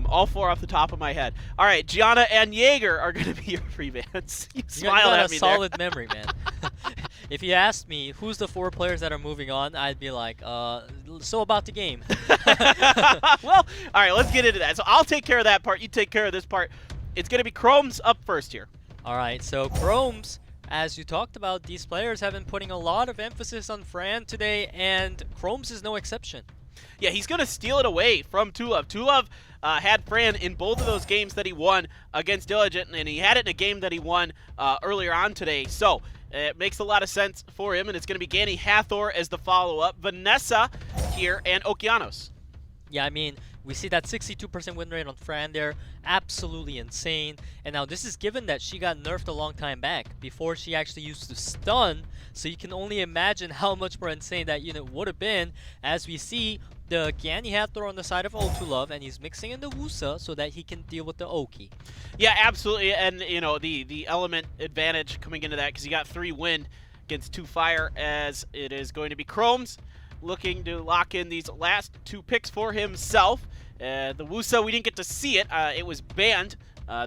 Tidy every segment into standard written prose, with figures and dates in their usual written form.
all four off the top of my head. All right, Gianna and Jaeger are going to be your free bans. You smiled at me there. You got a solid memory, man. If you asked me who's the 4 players that are moving on, I'd be like, so about the game. Well, all right, let's get into that. So I'll take care of that part. You take care of this part. It's going to be KROMZ up first here. All right, so KROMZ, as you talked about, these players have been putting a lot of emphasis on Fran today, and KROMZ is no exception. Yeah, he's going to steal it away from O2LOVEO. O2LOVEO had Fran in both of those games that he won against Diligent, and he had it in a game that he won earlier on today. So it makes a lot of sense for him, and it's going to be Gani Hathor as the follow-up. Vanessa here and Okeanos. Yeah, I mean, we see that 62% win rate on Fran there. Absolutely insane. And now this is given that she got nerfed a long time back before she actually used to stun. So you can only imagine how much more insane that unit would have been, as we see the Gani Hathor on the side of O2LOVEO, and he's mixing in the Wusa so that he can deal with the Oki. Yeah, absolutely. And, you know, the element advantage coming into that, because he got 3 wind against 2 fire, as it is going to be KROMZ looking to lock in these last 2 picks for himself. The Wusa, we didn't get to see it. It was banned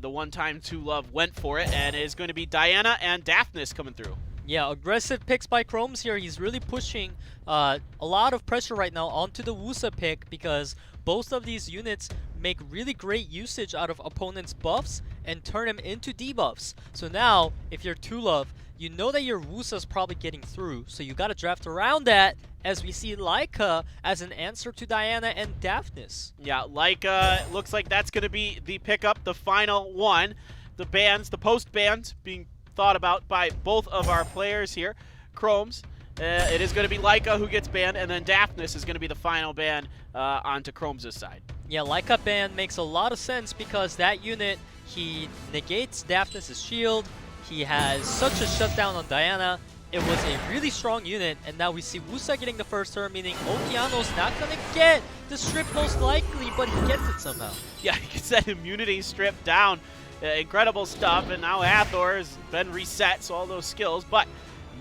the one time O2LOVEO went for it, and it is going to be Diana and Daphnis coming through. Yeah, aggressive picks by KROMZ here. He's really pushing a lot of pressure right now onto the Wusa pick, because both of these units make really great usage out of opponents' buffs and turn them into debuffs. So now, if you're O2LOVEO, you know that your Wusa's probably getting through, so you gotta draft around that, as we see Laika as an answer to Diana and Daphnis. Yeah, Laika looks like that's gonna be the pickup, the final one. The bans, the post bans being thought about by both of our players here. KROMZ, it is going to be Laika who gets banned, and then Daphnis is going to be the final ban onto KROMZ's side. Yeah, Laika ban makes a lot of sense, because that unit, he negates Daphnis' shield, he has such a shutdown on Diana. It was a really strong unit, and now we see Wusa getting the first turn, meaning Okeanos not going to get the strip most likely, but he gets it somehow. Yeah, he gets that immunity strip down. Incredible stuff, and now Hathor has been reset, so all those skills, but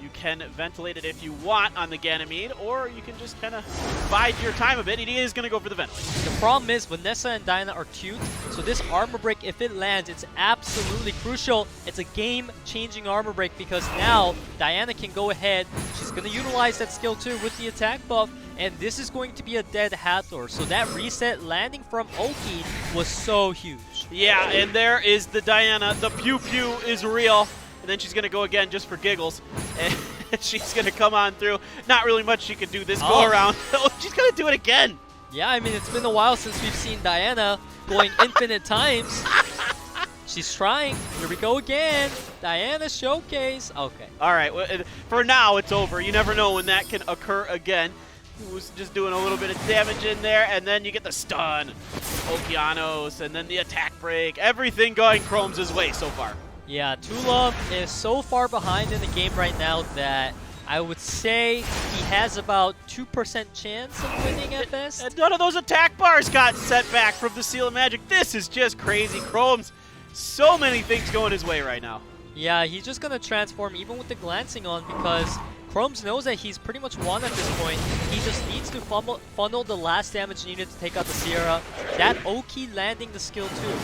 you can ventilate it if you want on the Ganymede, or you can just kind of bide your time a bit. He is going to go for the ventilate. The problem is Vanessa and Diana are cute, so this armor break, if it lands, it's absolutely crucial. It's a game-changing armor break, because now Diana can go ahead. She's going to utilize that skill too with the attack buff, and this is going to be a dead Hathor. So that reset landing from Oki was so huge. Yeah, and there is the Diana. The pew-pew is real. And then she's going to go again just for giggles. And she's going to come on through. Not really much she can do this go-around. She's going to do it again. Yeah, I mean, it's been a while since we've seen Diana going infinite times. She's trying. Here we go again. Diana showcase. Okay. All right. Well, for now, it's over. You never know when that can occur again. He was just doing a little bit of damage in there, and then you get the stun. Okeanos, and then the attack break. Everything going KROMZ's way so far. Yeah, O2LOVEO is so far behind in the game right now that I would say he has about 2% chance of winning at best. And none of those attack bars got set back from the Seal of Magic. This is just crazy. KROMZ, so many things going his way right now. Yeah, he's just going to transform even with the glancing on, because KROMZ knows that he's pretty much won at this point. He just needs to funnel the last damage needed to take out the Sierra. That Oki landing the skill too.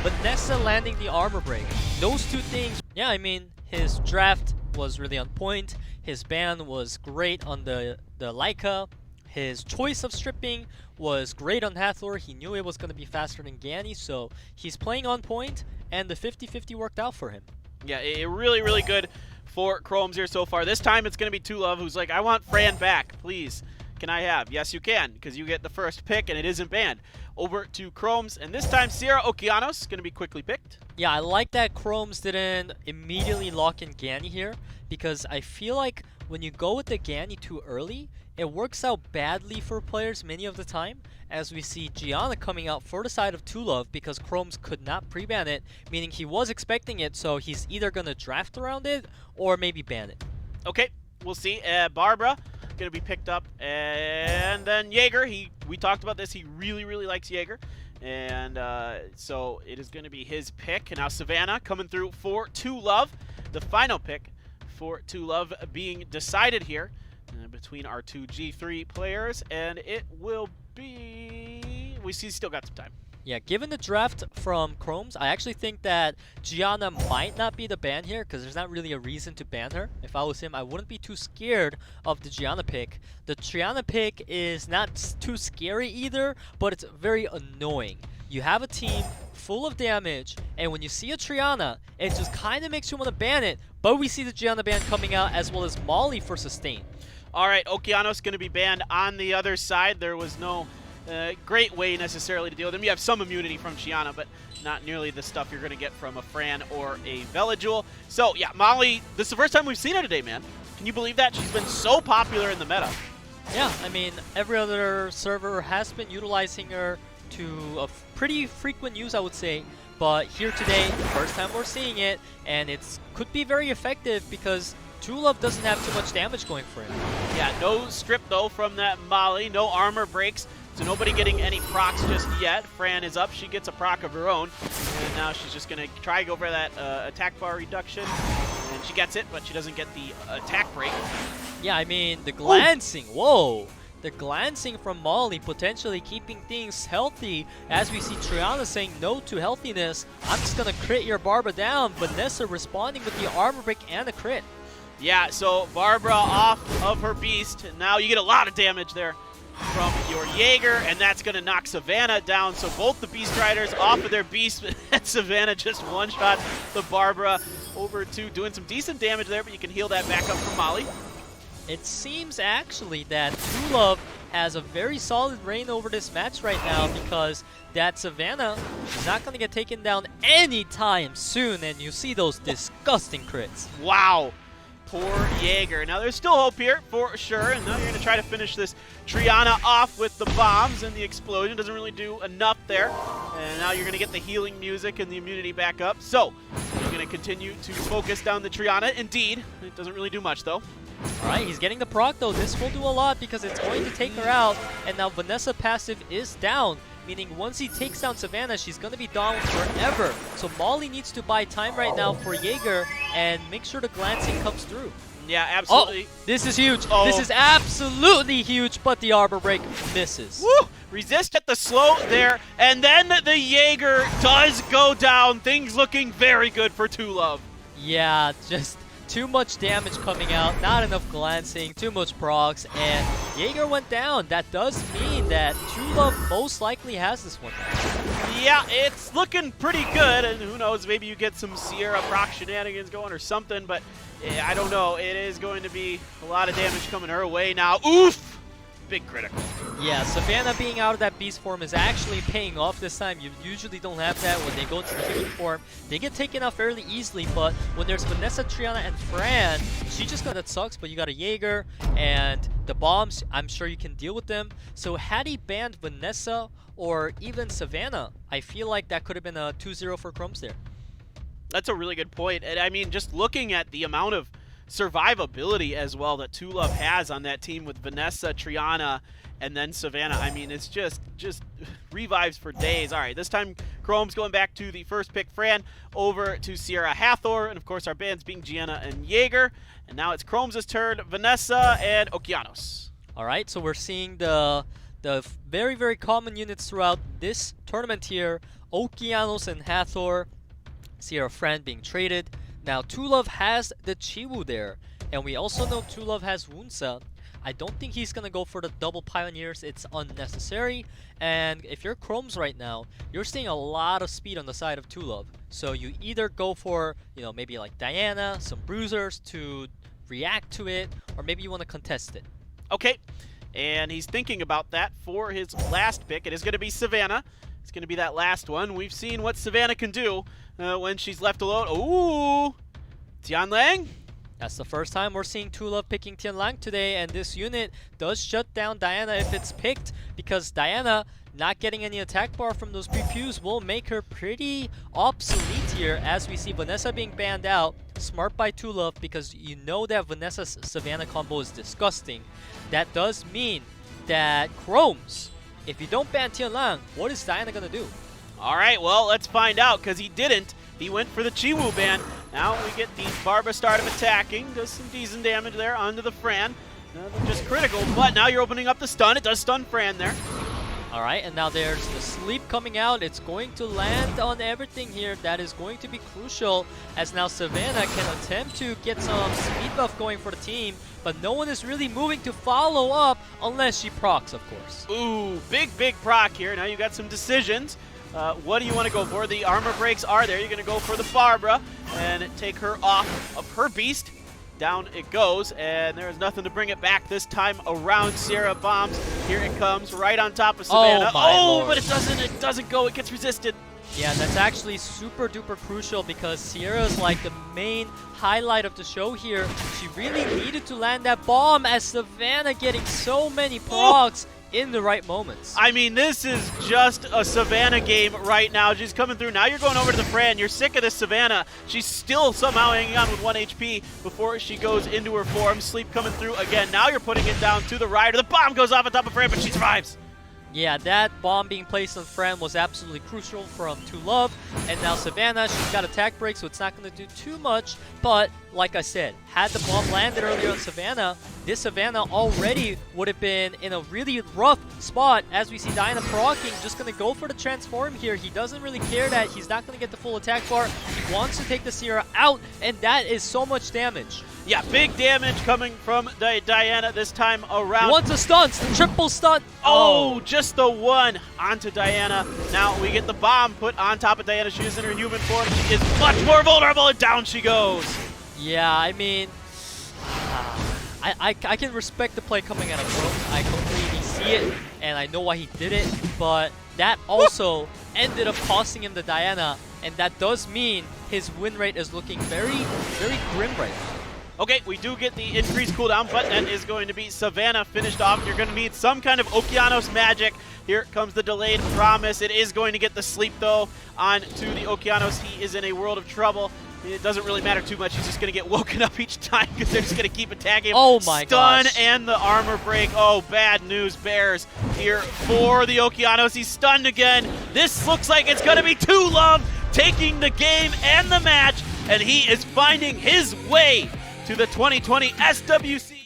Vanessa landing the armor break. Those two things, yeah, I mean, his draft was really on point. His ban was great on the Laika. His choice of stripping was great on Hathor. He knew it was going to be faster than Gani, so he's playing on point, and the 50-50 worked out for him. Yeah, really, really good for KROMZ here so far. This time it's going to be O2LOVEO who's like, I want Fran back, please. Can I have? Yes, you can, because you get the first pick, and it isn't banned. Over to KROMZ, and this time Sierra Okeanos going to be quickly picked. Yeah, I like that KROMZ didn't immediately lock in Gani here, because I feel like when you go with the Gani too early, it works out badly for players many of the time, as we see Gianna coming out for the side of O2LOVEO because KROMZ could not pre-ban it, meaning he was expecting it, so he's either going to draft around it or maybe ban it. Okay, we'll see. Barbara going to be picked up, and then Jaeger. We talked about this. He really likes Jaeger, and so it is going to be his pick. And now Savannah coming through for O2LOVEO, the final pick for O2LOVEO being decided here between our two G3 players, and it will be. We see still got some time. Yeah, given the draft from KROMZ, I actually think that Gianna might not be the ban here because there's not really a reason to ban her. If I was him, I wouldn't be too scared of the Gianna pick. The Triana pick is not too scary either, but it's very annoying. You have a team full of damage, and when you see a Triana, it just kind of makes you want to ban it, but we see the Gianna ban coming out as well as Molly for sustain. All right, Okeanos going to be banned on the other side. There was no great way necessarily to deal with them. You have some immunity from Gianna, but not nearly the stuff you're going to get from a Fran or a Veligul. So, yeah, Molly, this is the first time we've seen her today, man. Can you believe that? She's been so popular in the meta. Yeah, I mean, every other server has been utilizing her to a pretty frequent use, I would say. But here today, first time we're seeing it, and it could be very effective because O2LOVEO doesn't have too much damage going for him. Yeah, no strip, though, from that Molly. No armor breaks. So nobody getting any procs just yet. Fran is up. She gets a proc of her own. And now she's just going to try to go for that attack bar reduction. And she gets it, but she doesn't get the attack break. Yeah, I mean, the glancing. Ooh. Whoa. The glancing from Molly potentially keeping things healthy as we see Triana saying no to healthiness. I'm just going to crit your Barbara down. Vanessa responding with the armor break and a crit. Yeah, so Barbara off of her beast. And now you get a lot of damage there from your Jaeger, and that's going to knock Savannah down. So both the Beast Riders off of their beast, and Savannah just one-shot the Barbara over to doing some decent damage there, but you can heal that back up from Molly. It seems actually that O2LOVEO has a very solid reign over this match right now because that Savannah is not going to get taken down anytime soon, and you see those disgusting crits. Wow. Poor Jaeger. Now there's still hope here for sure, and now you're going to try to finish this Triana off with the bombs, and the explosion doesn't really do enough there. And now you're going to get the healing music and the immunity back up. So you're going to continue to focus down the Triana. Indeed, it doesn't really do much though. Alright, he's getting the proc though. This will do a lot because it's going to take her out, and now Vanessa passive is down. Meaning once he takes down Savannah, she's going to be down forever. So Molly needs to buy time right now for Jaeger and make sure the glancing comes through. Yeah, absolutely. Oh, this is huge. Oh. This is absolutely huge, but the arbor break misses. Woo! Resist at the slow there, and then the Jaeger does go down. Things looking very good for O2LOVEO. Yeah, just too much damage coming out, not enough glancing, too much procs, and Jaeger went down. That does mean that O2LOVEO most likely has this one. Yeah, it's looking pretty good, and who knows, maybe you get some Sierra proc shenanigans going or something, but yeah, I don't know. It is going to be a lot of damage coming her way now. Oof! Big critical. Yeah, Savannah being out of that beast form is actually paying off this time. You usually don't have that when they go into the human form. They get taken out fairly easily, but when there's Vanessa, Triana, and Fran, she just got that sucks, but you got a Jaeger, and the bombs, I'm sure you can deal with them. So had he banned Vanessa or even Savannah, I feel like that could have been a 2-0 for KROMZ there. That's a really good point. And I mean, just looking at the amount of survivability as well that O2LOVEO has on that team with Vanessa, Triana, and then Savannah. I mean, it's just revives for days. All right, this time KROMZ going back to the first pick, Fran, over to Sierra Hathor, and of course our bans being Gianna and Jaeger. And now it's KROMZ's turn, Vanessa and Okeanos. All right, so we're seeing the very, very common units throughout this tournament here. Okeanos and Hathor. Sierra Fran being traded. Now O2LOVEO has the Chiwu there, and we also know O2LOVEO has Wunsa. I don't think he's gonna go for the double Pioneers. It's unnecessary, and if you're KROMZ right now, you're seeing a lot of speed on the side of O2LOVEO. So you either go for, you know, maybe like Diana, some bruisers to react to it, or maybe you want to contest it. Okay, and he's thinking about that for his last pick. It is going to be Savannah. It's going to be that last one. We've seen what Savannah can do when she's left alone. Ooh! Tianlang? That's the first time we're seeing O2LOVEO picking Tianlang today, and this unit does shut down Diana if it's picked, because Diana not getting any attack bar from those pre-pews will make her pretty obsolete here, as we see Vanessa being banned out. Smart by O2LOVEO, because you know that Vanessa's Savannah combo is disgusting. That does mean that KROMZ, if you don't ban Tianlang, what is Diana gonna do? All right, well, let's find out, because he didn't. He went for the Chiwu ban. Now we get the Barbara start of attacking. Does some decent damage there onto the Fran. Just critical, but now you're opening up the stun. It does stun Fran there. Alright, and now there's the sleep coming out. It's going to land on everything here. That is going to be crucial, as now Savannah can attempt to get some speed buff going for the team, but no one is really moving to follow up unless she procs, of course. Ooh, big proc here. Now you got some decisions. What do you want to go for? The armor breaks are there. You're going to go for the Barbara and take her off of her beast. Down it goes, and there is nothing to bring it back this time around. Sierra bombs. Here it comes, right on top of Savannah. Oh, but it doesn't go. It gets resisted. Yeah, that's actually super duper crucial because Sierra's like the main highlight of the show here. She really needed to land that bomb as Savannah getting so many procs in the right moments. I mean, this is just a Savannah game right now. She's coming through. Now you're going over to the Fran. You're sick of this Savannah. She's still somehow hanging on with 1 HP before she goes into her form. Sleep coming through again. Now you're putting it down to the Rider. The bomb goes off on top of Fran, but she survives. Yeah, that bomb being placed on Fran was absolutely crucial from O2LOVEO. And now Savannah, she's got attack break, so it's not going to do too much. But, like I said, had the bomb landed earlier on Savannah, this Savannah already would have been in a really rough spot. As we see Diana proccing, just going to go for the transform here. He doesn't really care that he's not going to get the full attack bar. He wants to take the Sierra out, and that is so much damage. Yeah, big damage coming from Diana this time around. He wants a stun, triple stun. Oh, just the one onto Diana. Now we get the bomb put on top of Diana. She is in her human form. She is much more vulnerable, and down she goes. Yeah, I mean, I can respect the play coming out of KROMZ. I completely see it, and I know why he did it, but that also ended up costing him the Diana, and that does mean his win rate is looking very grim right now. Okay, we do get the increased cooldown, but that is going to be Savannah finished off. You're going to need some kind of Okeanos magic. Here comes the delayed promise. It is going to get the sleep, though, on to the Okeanos. He is in a world of trouble. It doesn't really matter too much. He's just going to get woken up each time because they're just going to keep attacking him. Oh my Stun gosh. and the armor break. Oh, bad news bears here for the Okeanos. He's stunned again. This looks like it's going to be O2LOVEO taking the game and the match, and he is finding his way to the 2020 SWC.